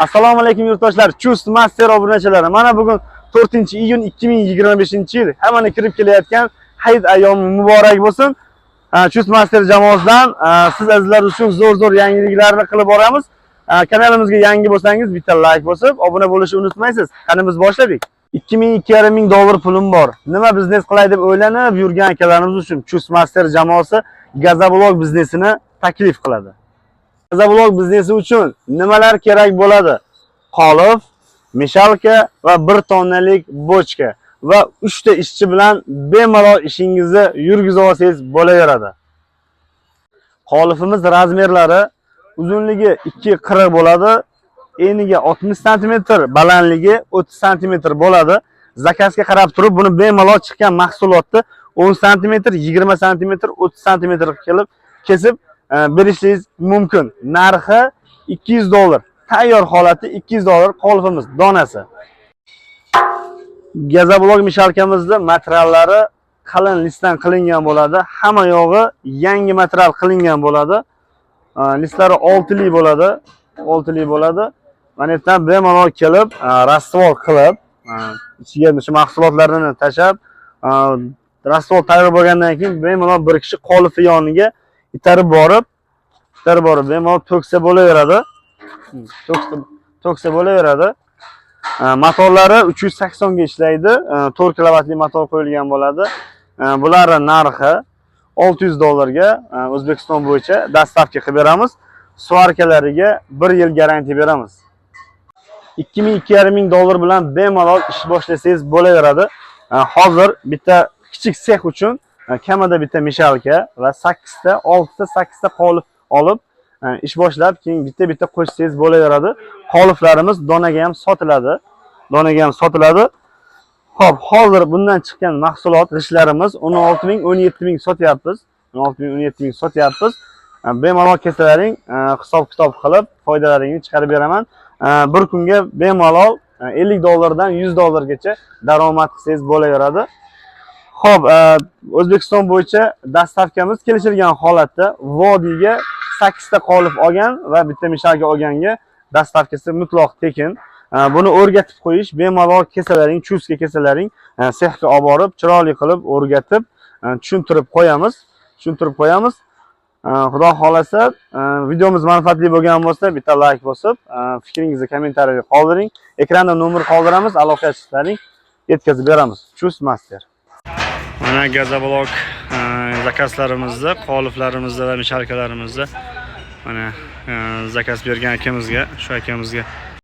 Assalomu alaykum yurtdoshlar, Chust Master obunachilari. Mana bugun 4-iyun 2025-yil. Hammani kirib kelayotgan Hayit ayyomi muborak bo'lsin. Chust Master jamoasidan siz azizlar uchun zo'r yangiliklarni qilib boramiz. Kanalimizga yangi bo'lsangiz bitta like bosib, obuna bo'lishni unutmaysiz. Qani biz boshladik. $2,500 pulim bor. Nima biznes qilay deb o'ylanib yurgan akalarimiz uchun Chust Master jamoasi Gazablog biznesini taklif qiladi. Gazablog biznesi uchun nimalar kerak bo'ladi? Qolif, mishalka va 1 tonnalik bochka va 3 ta ishchi bilan bemalol ishingizni yurgizib olsangiz bo'laveradi. Qolifimiz razmerlari uzunligi 2,40 bo'ladi, eniga 60 cm, balandligi 30 cm bo'ladi. Zakazga qarab turib buni bemalol chiqqan mahsulotni 10 cm, 20 cm, 30 cm qilib kesib berishingiz mumkin. Narxi $200. Tayyor holati $200 qolifimiz donasi. Gazablog mishalkamizda materiallari qalin listdan qilingan bo'ladi. Hamma yog'i yangi material qilingan bo'ladi. Listlari 6li bo'ladi. 6li bo'ladi. Mana yerdan bemalol kelib, rastvor qilib, ichiga shu mahsulotlarini tashab, rastvor tayyor bo'lgandan keyin bemalol bir kishi qolifi yoniga itarib borib bemalol to'ksa bo'laveradi. To'ksa bo'laveradi. Motorlari 380 ga ishlaydi. 4 kilovatli motor qo'yilgan bo'ladi. Bularning narxi $600 ga O'zbekiston bo'yicha dastavka qilib beramiz. Svarkalariga 1 yil garantiya beramiz. $2,500 bilan bemalol ish boshlasangiz bo'laveradi. Hozir bitta kichik sex uchun kamida bitta mishalka va 8 ta, 6 ta, 8 ta qolif olib ish boshlab, keyin bitta qo'shsangiz bo'laveradi. Qoliflarimiz donaga ham sotiladi. Xo'p, hozir bundan chiqqan mahsulot g'ishlarimiz 16,000, 17,000 sotyapmiz. 16,000, 17,000 sotyapmiz. Bemalol kesalaring, hisob-kitob qilib foydalaringni chiqarib beraman. Bir kunga bemalol $50 dan $100 gacha daromad qilsangiz bo'laveradi. Xo'p, O'zbekiston bo'yicha dastavkamiz kelishilgan holatda vodiyga 8 ta qolif olgan va bitta mishalka olganga dastavkasi mutlaq tekin. Buni o'rgatib qo'yish, bemalol kesalaring, chustga kesalaring, sexga olib borib, chiroyli qilib o'rgatib, tushuntirib qo'yamiz. Xudo xolasa, videomiz manfaatli bo'lgan bo'lsa, bitta like bosib, fikringizni kommentariyga qoldiring. Ekranda nomer qoldiramiz, aloqa chiqlaring yetkazib beramiz. Chust Master. Mana Gazablog zakazlarimizni, qoliflarimizni va mishalkalarimizda mana zakaz bergan akamizga, shu akamizga